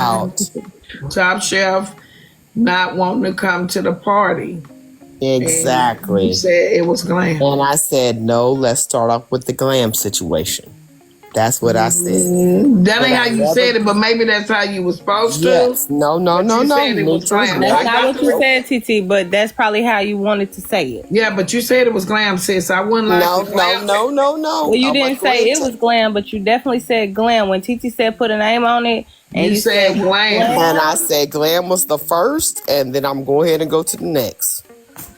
about Top Chef not wanting to come to the party. And you exactly. said it was glam. And I said, no, let's start off with the glam situation. That's what I said. That But ain't how I you never, said it, but maybe that's how you was supposed to. yes, no, no, But no, you no. said You it need was to glam. listen. I That's not got what you the said, TT, but that's probably how you wanted to say it. yeah, but you said it was glam, sis. I wouldn't lie No, to no, glam. no, no, no. Well, you I'm going didn't to go say ahead and it was glam, but you definitely said glam. When TT said put a name on it, and You you said said glam. and I glam, said glam was the first, and then I'm going ahead and go to the next.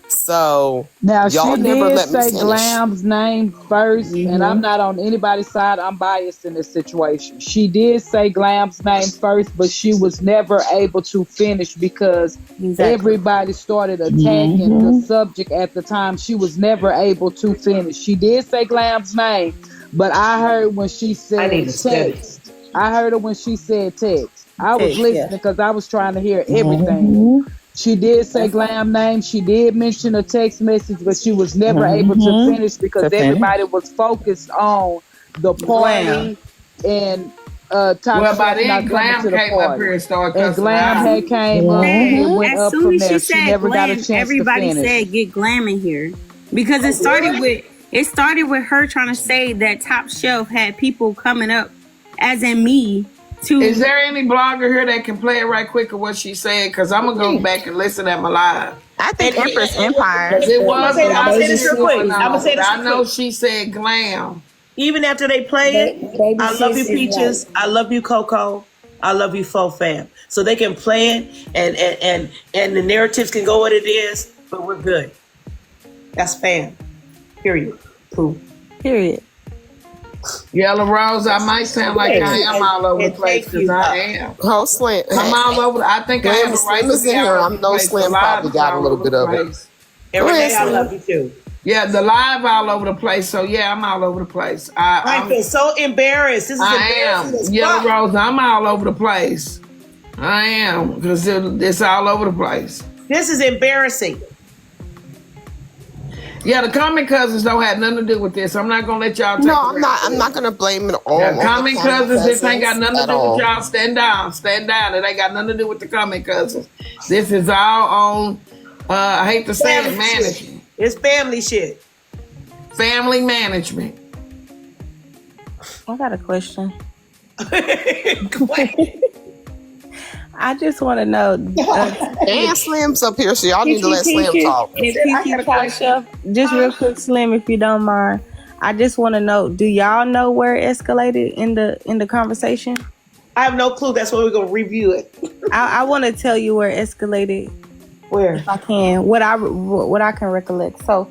So Now y'all she never did let me say finish. Glam's name first, and I'm not on anybody's side. I'm biased in this situation. She did say Glam's name first, but she was never able to finish because exactly. everybody started attacking the subject at the time. She was never able to finish. She did say Glam's name, but I heard when she I need said to study. text. I heard her when she said text. I was Text, yeah. listening because I was trying to hear everything. She did say Glam name. She did mention a text message, but she was never able to finish because To finish. everybody was focused on the Glam. party and Top Well, by Chef then not coming Glam to the came up party. here and started And cussing Glam out. had came up and it went As up soon from as she there. She said never got a glam, chance to everybody finish. said get glam in here because it started with her trying to say that Top Shelf had people coming up, as in me, Is to there any blogger here that can play it right quick of what she said? Because I'm gonna go back and listen at my live. I think Empress Because Empire. it I'm gonna was say, a I'm gonna lot say of this shit real quick. going I'm gonna on. say But this I real know quick. she said glam. Even after they play it, Baby I love you, sis is right. Peaches. I love you, Coco. I love you, Faux Fam. So they can play it, and the narratives can go what it is, but we're good. That's fam. Period. Pooh. Period. Yellow Rose, I might sound like I am all over the And place thank because you. I am. Oh, Slim. I'm Hey, all over. I think I have Slim, a right Slim to is be in here. all I over the know place. The Slim probably live is got a all little over bit the of it. place. And Go ahead, Renee, I Slim. love you too. Yeah, the live all over the place. So yeah, I'm all over the place. I feel so embarrassed. This is I embarrassing am as Yellow fuck. Rose. I'm all over the place. I am because it's all over the place. This is embarrassing. Yeah, the Common Cousins don't have nothing to do with this. I'm not gonna let y'all take No, the I'm rap not. for I'm not this. gonna blame it all Yeah, on the Common common Cousins, this ain't got cousins nothing to at do with all. y'all. Stand down. Stand down. It ain't got nothing to do with the Common Cousins. This is all on, I hate to say it, Family shit. management. It's family shit. Family management. I got a question. Go ahead. I just want to know, And Slim's up here, so y'all need to let Slim Peaches talk. and I got TT a Top question. Chef, just real quick, Slim, if you don't mind. I just want to know, do y'all know where it escalated in the conversation? I have no clue. That's why we're gonna review it. I want to tell you where it escalated, Where? if I can, what I can recollect. So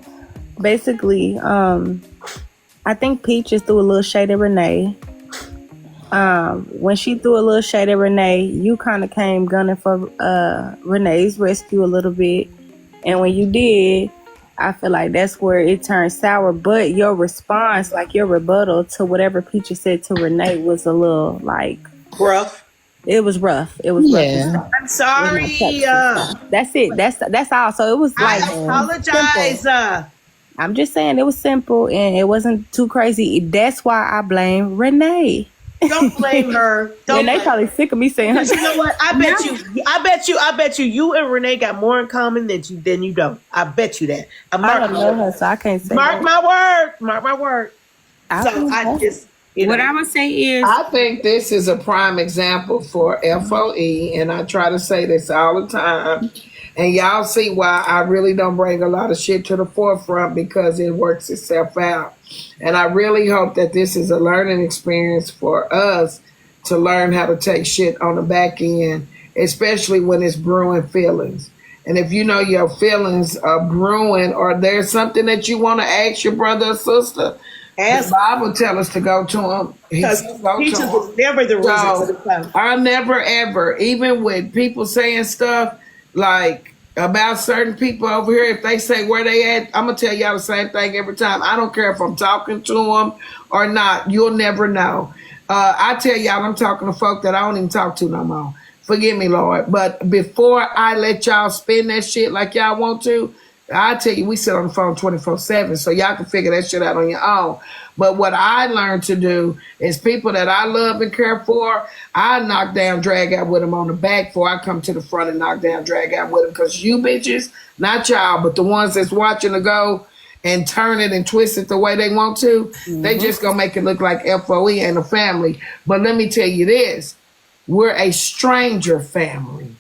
basically, I think Peaches threw a little shade at Renee. When she threw a little shade at Renee, you kind of came gunning for Renee's rescue a little bit, and when you did, I feel like that's where it turned sour. But your response, like your rebuttal to whatever Peaches said to Renee, was a little like Rough. it was rough. It was rough. Yeah. I'm sorry. That's it. That's all. So it was like I apologize. simple. I'm just saying it was simple and it wasn't too crazy. That's why I blame Renee. Don't blame her. Don't Renee blame probably sick of me saying her. Because you know what? I bet you, you and Renee got more in common than you don't. I bet you that. I don't know her, so I can't say. Mark my word. Mark my word. So I just, what I would say is I think this is a prime example for FOE, and I try to say this all the time. And y'all see why I really don't bring a lot of shit to the forefront because it works itself out. And I really hope that this is a learning experience for us to learn how to take shit on the back end, especially when it's brewing feelings. And if you know your feelings are brewing or there's something that you want to ask your brother or sister, the Bible tells us to go to him. Because Peaches was never the reason for the time. I never ever, even with people saying stuff like about certain people over here, if they say where they at, I'm gonna tell y'all the same thing every time. I don't care if I'm talking to them or not. You'll never know. I tell y'all I'm talking to folk that I don't even talk to no more. Forgive me, Lord. But before I let y'all spin that shit like y'all want to, I tell you, we sit on the phone 24/7, so y'all can figure that shit out on your own. But what I learned to do is people that I love and care for, I knock down, drag out with them on the back before I come to the front and knock down, drag out with them. Because you bitches, not y'all, but the ones that's watching to go and turn it and twist it the way they want to, they just gonna make it look like FOE and a family. But let me tell you this, we're a stranger family.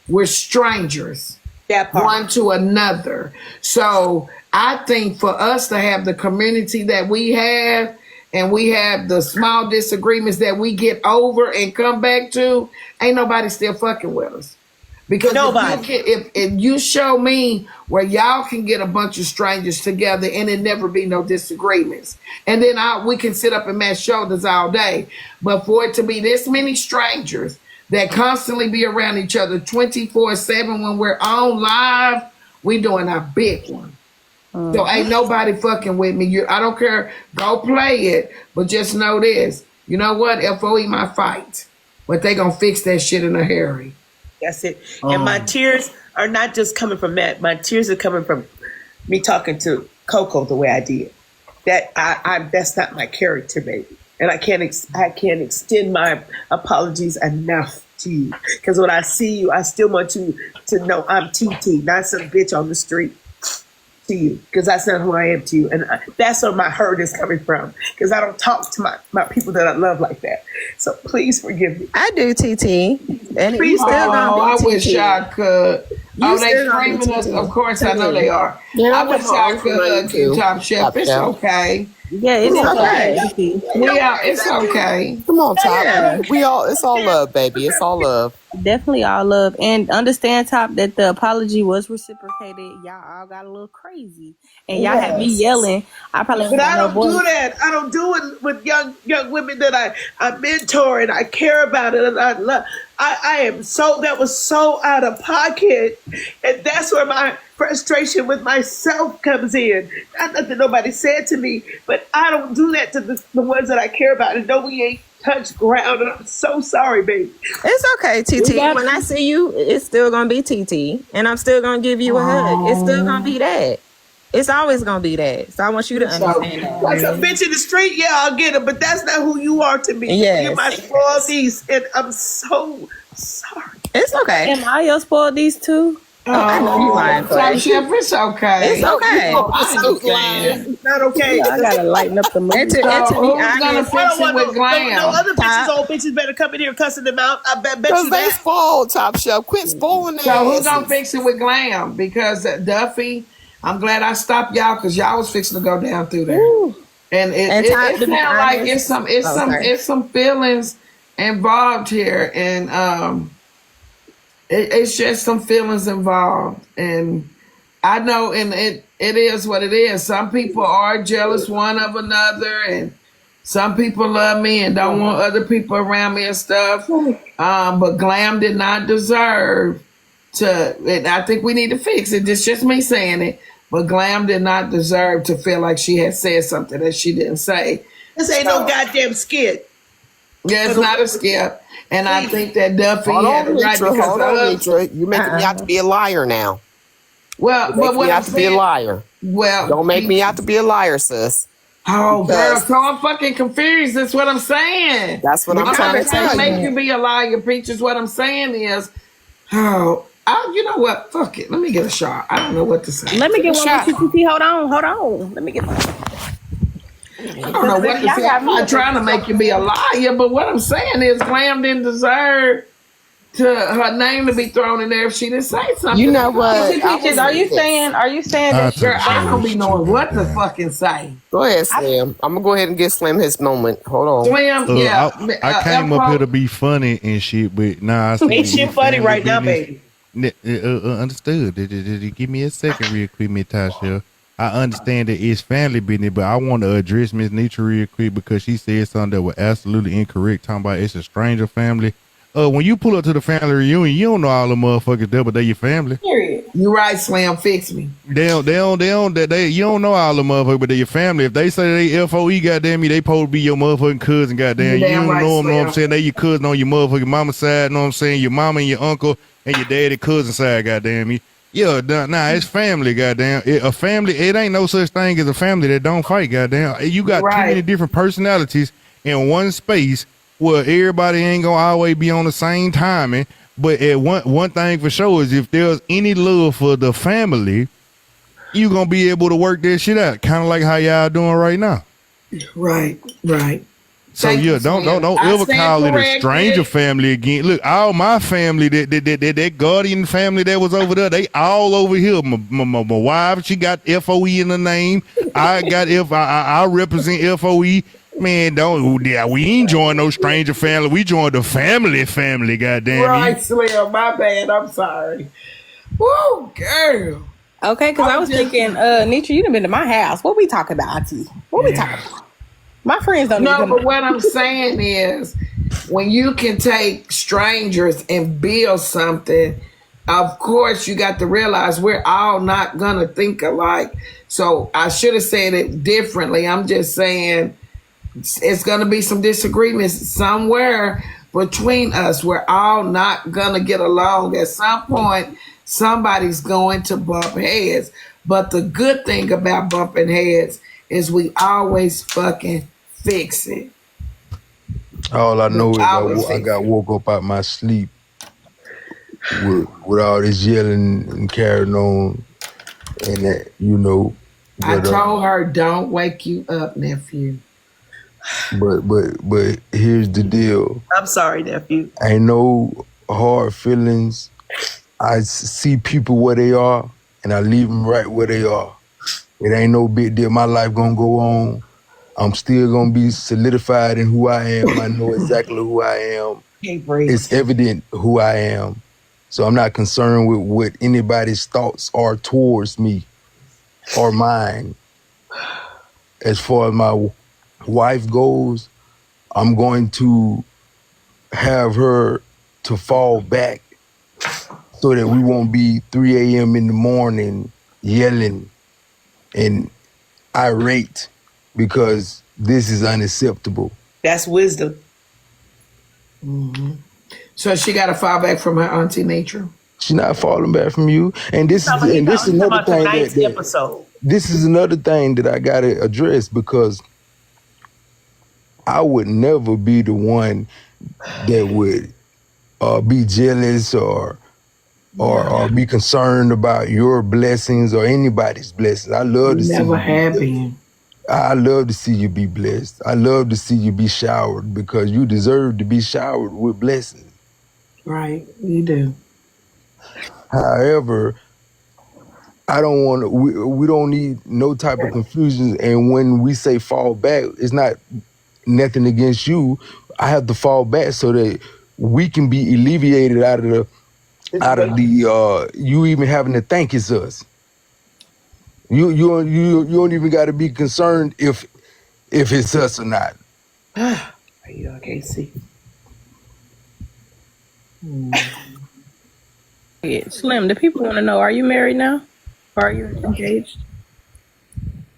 We're strangers. That part. One to another. So I think for us to have the community that we have, and we have the small disagreements that we get over and come back to, ain't nobody still fucking with us. Because Nobody. if you show me where y'all can get a bunch of strangers together and it never be no disagreements, and then we can sit up and mash shoulders all day, but for it to be this many strangers that constantly be around each other 24/7 when we're on live, we doing our big one. So ain't nobody fucking with me. I don't care. Go play it, but just know this. You know what? FOE might fight, but they gonna fix that shit in a hurry. That's it. And my tears are not just coming from that. My tears are coming from me talking to Coco the way I did. That that's not my character, baby. And I can't extend my apologies enough to you. Because when I see you, I still want you to know I'm TT, not some bitch on the street to you. Because that's not who I am to you. And that's where my hurt is coming from. Because I don't talk to my people that I love like that. So please forgive me. I do, TT. And you Please still I gonna be wish TT. I could. You They still gonna be screaming us. TT. Of course, I know they are. Yeah, I wish I could hug you, Top Chef. Top It's Chef. okay. Yeah, it's okay. okay. It's okay. Come on, Top. Yeah. It's all love, baby. It's all love. Definitely all love. And understand, Top, that the apology was reciprocated. Y'all all got a little crazy. And y'all had me yelling. I probably But I no don't do voice. that. I don't do it with young women that I mentor and I care about it and I love. That was so out of pocket, and that's where my frustration with myself comes in. Not that nobody said to me, but I don't do that to the ones that I care about. And no, we ain't touched ground, and I'm so sorry, baby. It's okay, TT. When I see you, it's still gonna be TT, and I'm still gonna give you a hug. It's still gonna be that. It's always gonna be that. So I want you to understand that. Like a bitch in the street, yeah, I'll get it, but that's not who you are to me. Yes. You're my spoiled niece, and I'm so sorry. It's okay. Am I your spoiled these two? I know you lying, Top Clay. Chef, it's okay. It's okay. It's not okay. I gotta lighten up the mood. And to So be who's gonna honest, fix it with no glam? other bitches, old bitches better come in here cussing them out. I bet Because you they that. spoiled, Top Chef. Quit spoiling their So who's gonna asses. fix it with glam? Because Duffy, I'm glad I stopped y'all because y'all was fixing to go down through there. And And it Todd, to be sounds like honest- sorry. it's some feelings involved here, and it's just some feelings involved, and I know, and it is what it is. Some people are jealous one of another, and some people love me and don't want other people around me and stuff. But glam did not deserve to. And I think we need to fix it. It's just me saying it. But glam did not deserve to feel like she had said something that she didn't say. This ain't no goddamn skit. Yeah, it's not a skip. And I think that Duffy Hold had on, it right Mitra. because Hold on, of, Mitra. You're making me out to be a liar now. well, You but make what me I'm out to be a saying, liar. well, Don't make me out to be a liar, sis. Oh, girl, Because- so I'm fucking confused. That's what I'm saying. That's what I'm trying to tell make you. you be a liar, Peaches. What I'm saying is, you know what? Fuck it. Let me get a shot. I don't know what to say. Let me get one Shot. with TT. Hold on. Let me get. I don't know what to say. I'm not trying to make you be a liar, but what I'm saying is, Glam didn't deserve her name to be thrown in there if she didn't say something. You know what? Peaches, are you saying that Girl, I don't be knowing what to fucking say. Go ahead, Slim. I'm gonna go ahead and give Slim his moment. Hold on. Slim, yeah. I came up here to be funny and shit, but nah, I see Ain't shit funny right now, baby. Understood. Give me a second real quick, Miss Tasha. I understand that it's family business, but I want to address Miss Nitra real quick because she said something that was absolutely incorrect, talking about it's a stranger family. When you pull up to the family reunion, you don't know all the motherfuckers there, but they your family. You right, Slim. Fix me. You don't know all the motherfuckers, but they your family. If they say they FOE, goddamn me, they supposed to be your motherfucking cousin, goddamn. You You damn don't right, know them, know what I'm Slim. saying? They your cousin on your motherfucking mama side, know what I'm saying? Your mama and your uncle and your daddy cousin side, goddamn me. Yeah, it's family, goddamn. A family, it ain't no such thing as a family that don't fight, goddamn. You got too many Right. different personalities in one space where everybody ain't gonna always be on the same timing. But one thing for sure is if there's any love for the family, you gonna be able to work that shit out, kind of like how y'all doing right now. Right. Right. So Thank yeah, you, don't Slim. I ever stand call it a corrected. stranger family again. Look, all my family, that guardian family that was over there, they all over here. My wife, she got FOE in the name. I got I represent FOE. Man, we ain't join no stranger family. We joined the family. Goddamn Right, you. Slim. My bad. I'm sorry. Woo, girl. Okay, because I was just- thinking, Nitra, you done been to my house. What we talking about, Auntie? What we talking about? My friends don't No, even but what I'm saying is when you can take strangers and build something, of course you got to realize we're all not gonna think alike. So I should have said it differently. I'm just saying it's gonna be some disagreements somewhere between us. We're all not gonna get along. At some point, somebody's going to bump heads. But the good thing about bumping heads is we always fucking fix it. All I know is Always I fix got it. woke up out my sleep with all this yelling and carrying on, and that I But told her, don't wake you up, nephew. but here's the deal. I'm sorry, nephew. Ain't no hard feelings. I see people where they are, and I leave them right where they are. It ain't no big deal. My life gonna go on. I'm still gonna be solidified in who I am. I know exactly who I am. Hey, breathe. It's evident who I am. So I'm not concerned with what anybody's thoughts are towards me or mine. As far as my wife goes, I'm going to have her to fall back so that we won't be 3 a.m. in the morning yelling and irate because this is unacceptable. That's wisdom. So she got to fall back from her auntie nature. She's not falling back from you. And this is another thing tonight's that episode. this is another thing that I gotta address because I would never be the one that would be jealous or be concerned about your blessings or anybody's blessings. I love to see Never you have be been. I love to see you be blessed. I love to see you be showered because you deserve to be showered with blessings. Right, you do. However, I don't want to. We don't need no type of confusion. And when we say fall back, it's not nothing against you. I have to fall back so that we can be alleviated out of the you even having to think it's us. You don't even got to be concerned if it's us or not. Are you okay? See. Yeah, Slim, the people want to know, are you married now? Or are you engaged?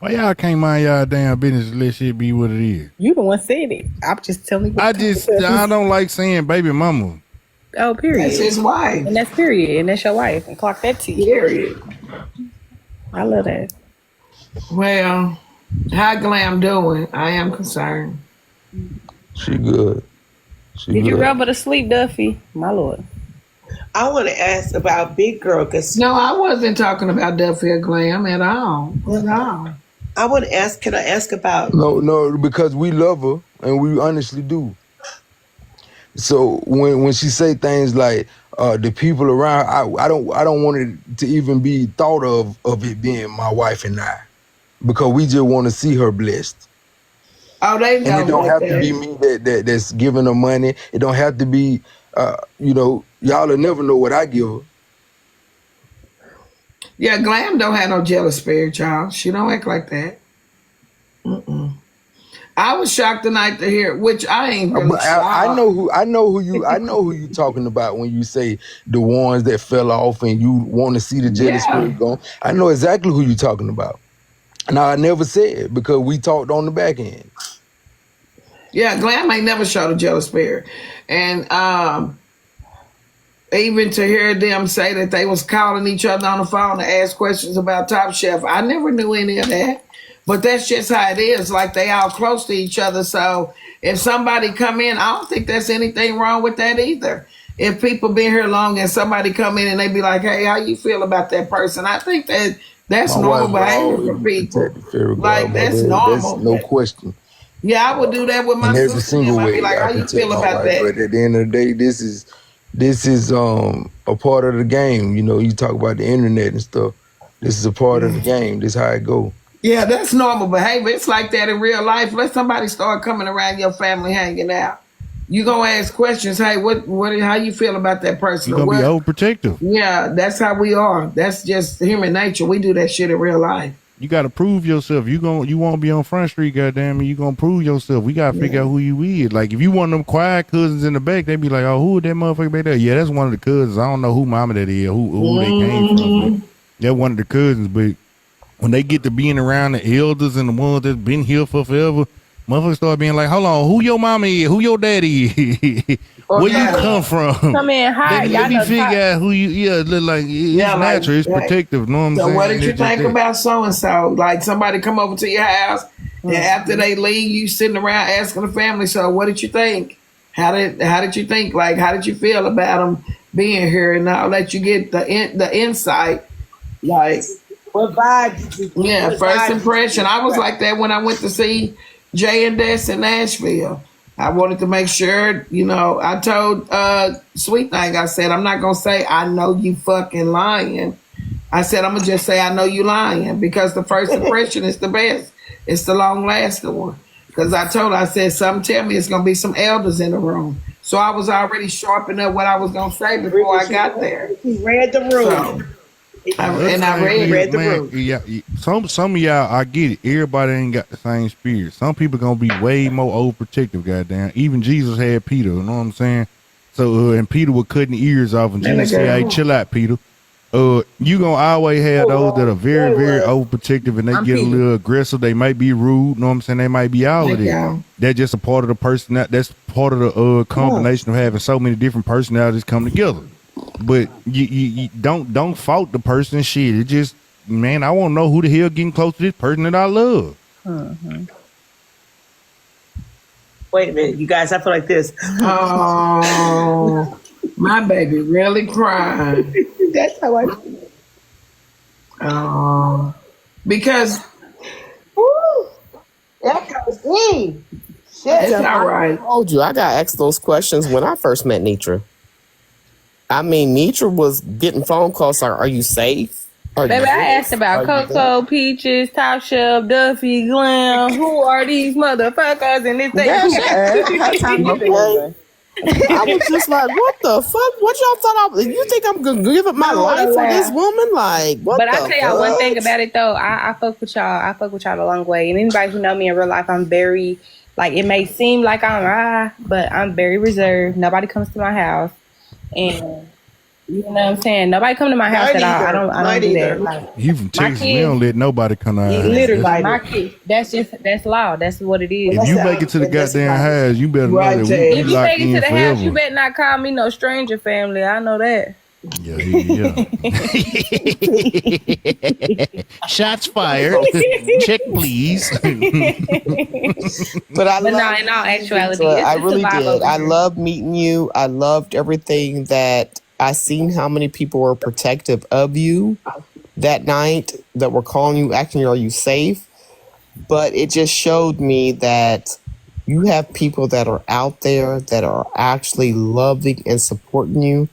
Why y'all can't mind y'all damn business and let shit be what it is? You the one said it. I'm just telling you. I don't like saying baby mama. Oh, period. That's his wife. And that's period. And that's your wife. And clock that T. Period. I love that. Well, how Glam doing? I am concerned. She good. She Did good. you rub her to sleep, Duffy? My lord. I want to ask about Big Girl because No, I wasn't talking about Duffy or Glam at all. At all. I want to ask. Can I ask about? No, because we love her and we honestly do. So when she say things like the people around, I don't want it to even be thought of it being my wife and I, because we just want to see her blessed. Oh, they And know it don't like have that. to be me that's giving her money. It don't have to be, y'all will never know what I give her. Yeah, Glam don't have no jealous spirit, y'all. She don't act like that. Mm-mm. I was shocked tonight to hear, which I ain't really But shocked. I know who you talking about when you say the ones that fell off and you want to see the jealous Yeah. spirit go. I know exactly who you talking about. Now I never said because we talked on the back end. Yeah, Glam ain't never showed a jealous spirit. And even to hear them say that they was calling each other on the phone to ask questions about Top Chef. I never knew any of that. But that's just how it is. Like they all close to each other. So if somebody come in, I don't think there's anything wrong with that either. If people been here long and somebody come in and they be like, hey, how you feel about that person? I think that's normal behavior for people. Like that's normal. That's no question. Yeah, I would do that with my In every sister. single I'd way, be like, I how you protect feel my about wife. that? But at the end of the day, this is a part of the game. You know, you talk about the internet and stuff. This is a part of the game. This is how it go. Yeah, that's normal behavior. It's like that in real life. Let somebody start coming around your family hanging out. You gonna ask questions. Hey, how you feel about that person? You're gonna be overprotective. Yeah, that's how we are. That's just human nature. We do that shit in real life. You gotta prove yourself. You won't be on Front Street, goddamn it. You gonna prove yourself. We gotta figure out who you is. Like if you one of them quiet cousins in the back, they be like, oh, who is that motherfucker back there? Yeah, that's one of the cousins. I don't know who mama that is, who they came from. But they're one of the cousins, but when they get to being around the elders and the ones that's been here for forever, motherfuckers start being like, hold on, who your mama is? Who your daddy is? Where you come from? Come in hot. Let me figure out who you, look like, it's natural, it's protective, know what I'm saying? So what did you think about so-and-so? Like somebody come over to your house and after they leave, you sitting around asking the family, so what did you think? How did you think? Like, how did you feel about them being here? And I'll let you get the insight. Like, what vibe? Yeah, first impression. I was like that when I went to see Jay and Des in Nashville. I wanted to make sure, I told Sweet Thing, I said, I'm not going to say, I know you fucking lying. I said, I'm going to just say, I know you lying, because the first impression is the best. It's the long lasting one. Because I said, something tell me it's going to be some elders in the room. So I was already sharpening up what I was going to say before I got there. He read the room. So, I read the room. Yeah, some of y'all, I get it. Everybody ain't got the same spirit. Some people gonna be way more overprotective. Goddamn, even Jesus had Peter. You know what I'm saying? So and Peter was cutting ears off, and Jesus said, "Hey, chill out, Peter." You gonna always have those that are very, very overprotective, and they get a little aggressive. They might be rude. You know what I'm saying? They might be all of it. That's just a part of the person. That's part of the combination of having so many different personalities come together. But you don't fault the person. Shit, it just, man, I want to know who the hell getting close to this person that I love. Wait a minute, you guys. I feel like this. Oh, my baby really crying. That's how I feel. Oh, because That's me. it's all right. I told you I got asked those questions when I first met Nitra. I mean, Nitra was getting phone calls like, are you safe? Baby, I asked about Coco, Peaches, Top Shelf, Duffy, Glam. Who are these motherfuckers? And this thing. I was just like, what the fuck? What y'all thought you think I'm gonna give up my life for this woman? Like, what But the I tell y'all one thing about it though. I fuck with y'all. I fuck with y'all a long way. And anybody who know me in real life, I'm very, like, it may seem like I'm but I'm very reserved. Nobody comes to my house. And you know what I'm saying? Nobody come to my house at all. I don't do that. Like, you from Texas, we don't let nobody come to our house. Literally, my kids. That's law. That's what it is. If you make it to the goddamn house, you better know that we if you locked make it in to the forever. house, you better not call me no stranger family. I know that. Yeah. Shots fired. Check, please. But in all actuality, I it's really a vibe did. over I here. loved meeting you. I loved everything that I seen. How many people were protective of you that night that were calling you, asking, "Are you safe?" But it just showed me that you have people that are out there that are actually loving and supporting you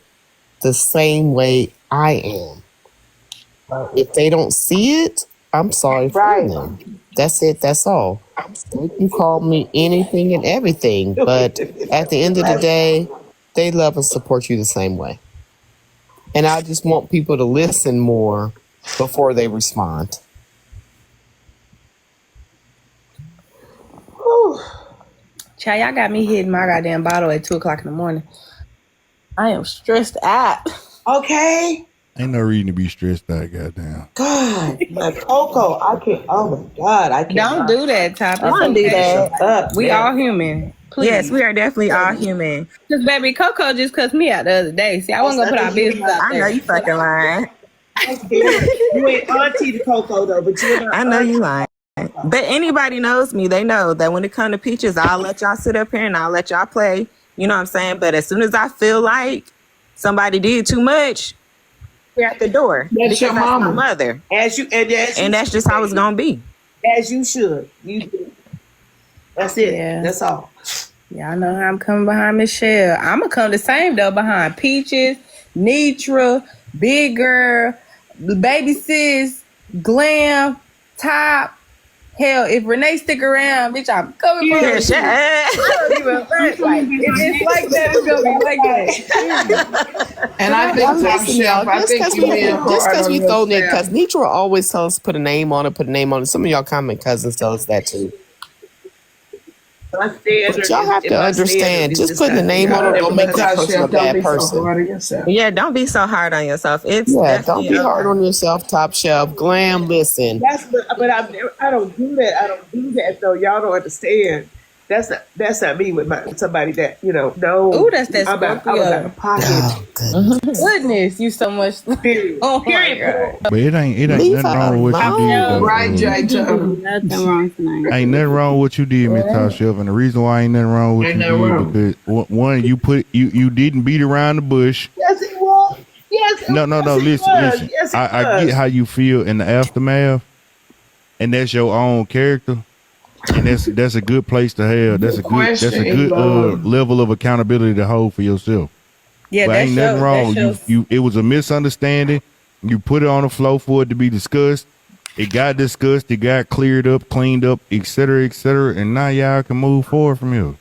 the same way I am. If they don't see it, I'm sorry for them. That's it. That's all. They can call me anything and everything, but at the end of the day, they love and support you the same way. And I just want people to listen more before they respond. Child, y'all got me hitting my goddamn bottle at 2:00 in the morning. I am stressed out. Okay. Ain't no reason to be stressed out, goddamn. God, my Coco, I can't. Oh my God, I can't. Don't do that, Top. Don't do that. Up, We man. all human. Please. Yes, we are definitely all human. Because baby, Coco just cussed me out the other day. See, I wasn't gonna put our business out I know there. you fucking lying. You ain't auntie to Coco though, but you're not. I know you lying. But anybody knows me, they know that when it comes to Peaches, I'll let y'all sit up here and I'll let y'all play. You know what I'm saying? But as soon as I feel like somebody did too much, we're at the door. That's your Because that's my mama. mother. And that's just how it's gonna be. As you should. That's it. Yeah. That's all. Y'all know how I'm coming behind Michelle. I'm gonna come the same though behind Peaches, Nitra, Big Girl, Baby Sis, Glam, Top. Hell, if Renee stick around, bitch, I'm coming for her. Yeah, shut up. I don't give a fuck. Like, if it's like that, it's gonna be like that. And I think Well, Top listen, Shelf, y'all, I just think because you being hard on we throw it, yourself. because Nitra always tell us to put a name on it. Some of y'all common cousins tell us that too. But y'all have to understand, just putting a name on it don't make that Top person a Shelf, don't bad be so person. hard on yourself. Yeah, don't be so hard on yourself. It's Yeah, definitely don't be hard on yourself, Top Shelf. Glam, listen. But I don't do that. I don't do that though. Y'all don't understand. That's not me with somebody that no. Ooh, that's that I'm out Scorpio. of pocket. Oh, goodness. Goodness, you so much. Period. Oh my God. But it ain't Leave nothing her wrong with what you did. alone. though. Right, Jay Turner. Nothing wrong tonight. Ain't nothing wrong with what you did, Miss Top Shelf, and the reason why ain't nothing wrong with what Ain't you nothing did wrong. because one, you didn't beat around the bush. Yes, it was. Yes. No. Yes, it Listen. was. Yes, it I was. get how you feel in the aftermath, and that's your own character, and that's a good place to have. That's a good level of accountability to hold for yourself. Yeah, But ain't nothing wrong. It was a misunderstanding. You put it on the floor for it to be discussed. It got discussed. It got cleared up, cleaned up, et cetera, and now y'all can move forward from here.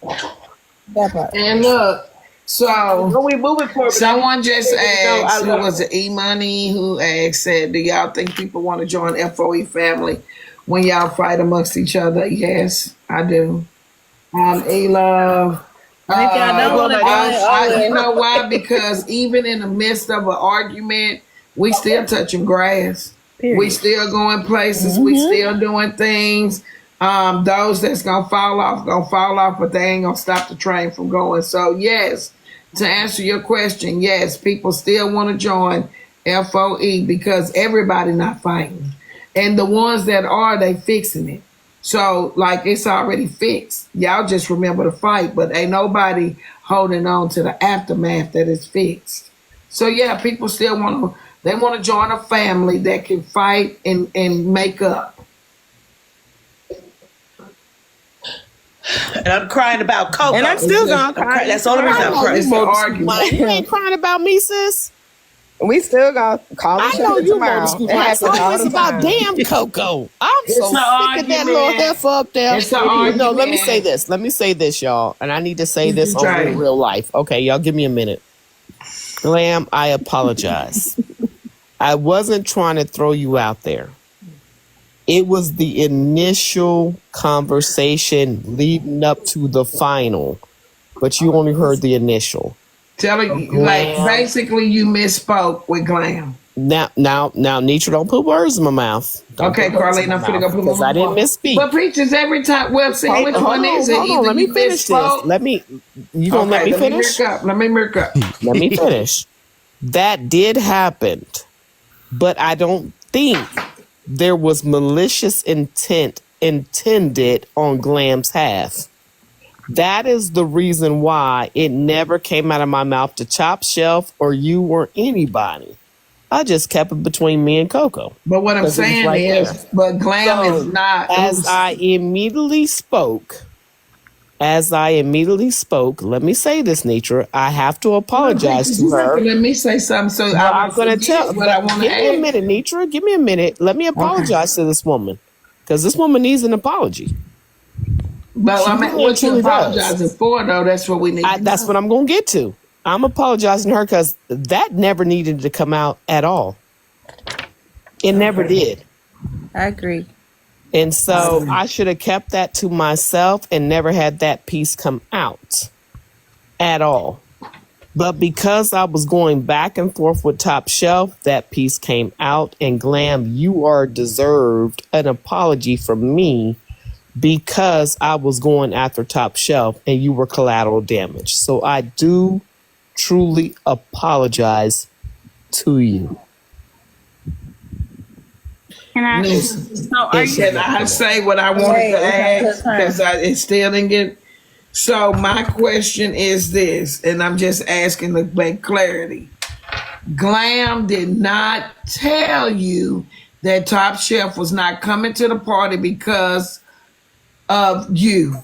And look, so When we moving forward, someone just asked, who love was it, E-Money, who asked, said, do y'all think people want to join FOE family when y'all fight amongst each other? Yes, I do. E-Love. If y'all don't want to You know why? Because even in the midst of an argument, we still touching grass. We still going places. We still doing things. Those that's gonna fall off, but they ain't gonna stop the train from going. So yes, to answer your question, yes, people still want to join FOE because everybody not fighting, and the ones that are, they fixing it. So like it's already fixed. Y'all just remember to fight, but ain't nobody holding on to the aftermath that is fixed. So yeah, people still want to join a family that can fight and make up. and I'm crying about Coco. And I'm still gonna cry. That's the only reason I'm crying. It's an argument. You ain't crying about me, sis. We still gonna call I each know other you tomorrow. want to It happens It's all always the about time. damn Coco. I'm so It's sick an of that little argument. heifer up there. It's an No, let me argument. say this. Let me say this, y'all. And I need to say this on Jay. real life. Okay, y'all give me a minute. Glam, I apologize. I wasn't trying to throw you out there. It was the initial conversation leading up to the final, but you only heard the initial. Telling like basically you misspoke with Glam. Now, Nitra, don't put words in my mouth. Don't Okay, put words in Carlene, my I'm finna mouth, go put because my I didn't misspeak. But preachers every time. Well, see which one is it? Hold on, Either let me you finish this. misspoke. You gonna let me finish? Let me mirk up. Let me finish. That did happen, but I don't think there was malicious intent intended on Glam's half. That is the reason why it never came out of my mouth to Chop Shelf or you or anybody. I just kept it between me and Coco. But what I'm Because it was saying right is, there. but Glam So, is not. As I immediately spoke, let me say this, Nitra, I have to apologize to her. Let me say something. So I'm going to tell. what I want to Give me a add. minute, Nitra. Give me a minute. Let me apologize to this woman, because this woman needs an apology. But I mean, really what you truly does. apologizing for, though? That's what we need. That's what I'm going to get to. I'm apologizing to her because that never needed to come out at all. It never did. I agree. And so I should have kept that to myself and never had that piece come out at all. But because I was going back and forth with Top Shelf, that piece came out. And Glam, you are deserved an apology from me because I was going after Top Shelf and you were collateral damage. So I do truly apologize to you. Can I? Listen, So are you? can I say what I wanted to ask? Because it still didn't get. So my question is this, and I'm just asking to make clarity. Glam did not tell you that Top Chef was not coming to the party because of you.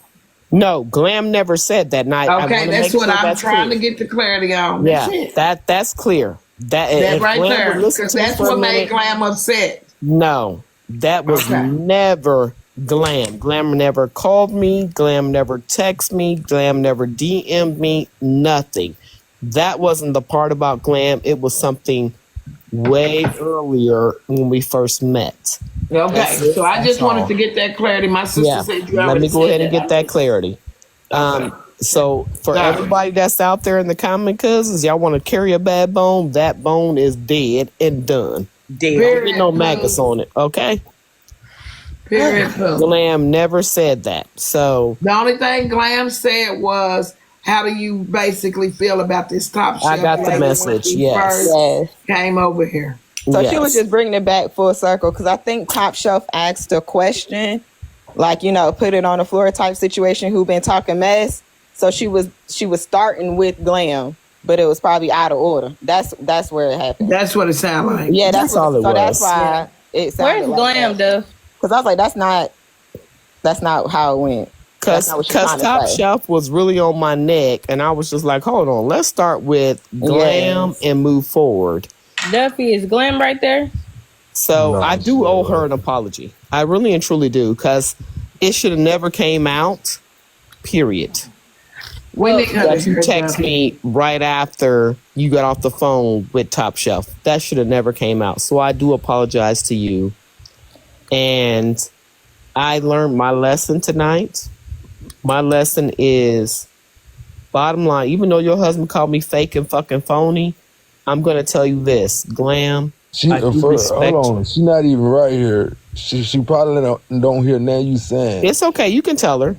No, Glam never said that. And I Okay, wanna that's make what sure I'm that's trying clear. to get the clarity on. Yeah, That's it. that's clear. That That if right Glam there. would listen Because to me that's for a what made minute, Glam upset. no, that was Okay. never Glam. Glam never called me. Glam never texted me. Glam never DM'd me. Nothing. That wasn't the part about Glam. It was something way earlier when we first met. Okay, That's it. so I That's just wanted all. to get that clarity. My sister Yeah, said you let already me go said ahead and get that clarity. So for Got it. everybody that's out there in the comment cousins, y'all want to carry a bad bone, that bone is dead and done. Dead. Don't get no maggots on it, okay? Period. Glam never said that. So The only thing Glam said was, how do you basically feel about this Top Chef? I got the lady when message, she yes. first Yes. came over here. So yes. she was just bringing it back full circle because I think Top Shelf asked a question, like, you know, put it on the floor type situation, who been talking mess. So she was starting with Glam, but it was probably out of order. That's where it happened. That's what it sounded like. Yeah, That's all it so that's was. why it sounded Where's like Glam, that. Duff? Because I was like, that's not how it went. That's Cause not what you're trying to Top say. Shelf was really on my neck, and I was just like, hold on, let's start with Glam Yes. and move forward. Duffy, is Glam right there? So No, I do owe her an apology. I really and truly do, because it should have never came out, period. We need her That to you hear text that. me right after you got off the phone with Top Shelf. That should have never came out. So I do apologize to you. And I learned my lesson tonight. My lesson is, bottom line, even though your husband called me fake and fucking phony, I'm going to tell you this. Glam, She I do respect hold on. She not even right here. She probably don't hear nothing you saying. it's okay. You can tell her.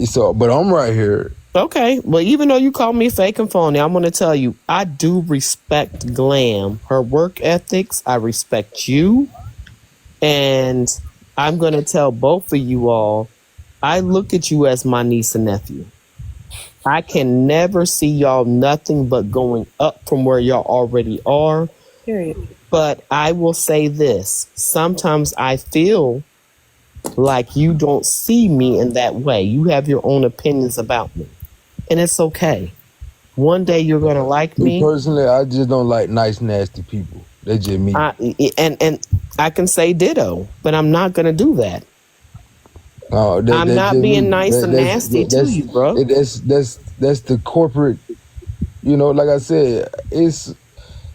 So, but I'm right here. Okay. Well, even though you call me fake and phony, I'm going to tell you, I do respect Glam, her work ethics. I respect you. And I'm going to tell both of you all, I look at you as my niece and nephew. I can never see y'all nothing but going up from where y'all already are. Period. But I will say this. Sometimes I feel like you don't see me in that way. You have your own opinions about me. And it's okay. One day you're going to like me. Personally, I just don't like nice, nasty people. That's just me. And I can say ditto, but I'm not going to do that. I'm not just being me. nice and nasty to you, bro. That's the corporate. You know, like I said, it's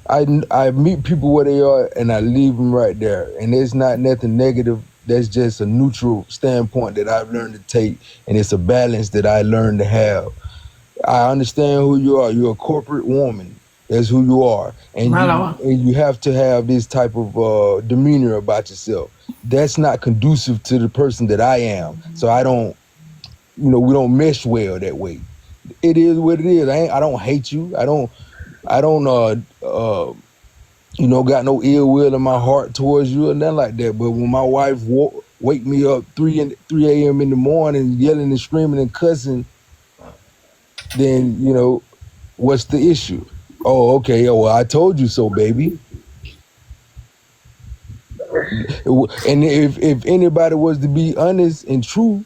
I meet people where they are and I leave them right there, and it's not nothing negative. That's just a neutral standpoint that I've learned to take, and it's a balance that I learned to have. I understand who you are. You're a corporate woman. That's who you are, and you have to have this type of demeanor about yourself. That's not conducive to the person that I am. So I don't, we don't mesh well that way. It is what it is. I don't hate you. I don't got no ill will in my heart towards you or nothing like that. But when my wife wake me up 3 a.m. in the morning yelling and screaming and cussing, then, what's the issue? Oh, okay. Oh, well, I told you so, baby. And if anybody was to be honest and true,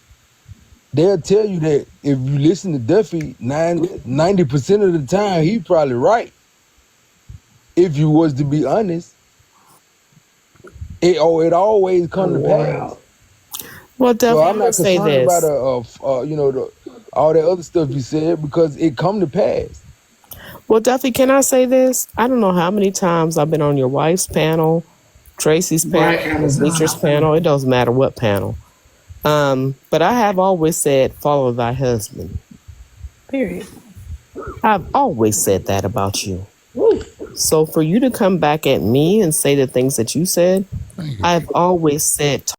they'll tell you that if you listen to Duffy, 90% of the time, he's probably right. If you was to be honest, it always come to pass. Well, definitely, So I'm not say concerned this. about all that other stuff you said because it come to pass. Well, Duffy, can I say this? I don't know how many times I've been on your wife's panel, Tracy's panel, Teacher's panel. It doesn't matter what panel. But I have always said, follow thy husband. Period. I've always said that about you. So for you to come back at me and say the things that you said, I've always said,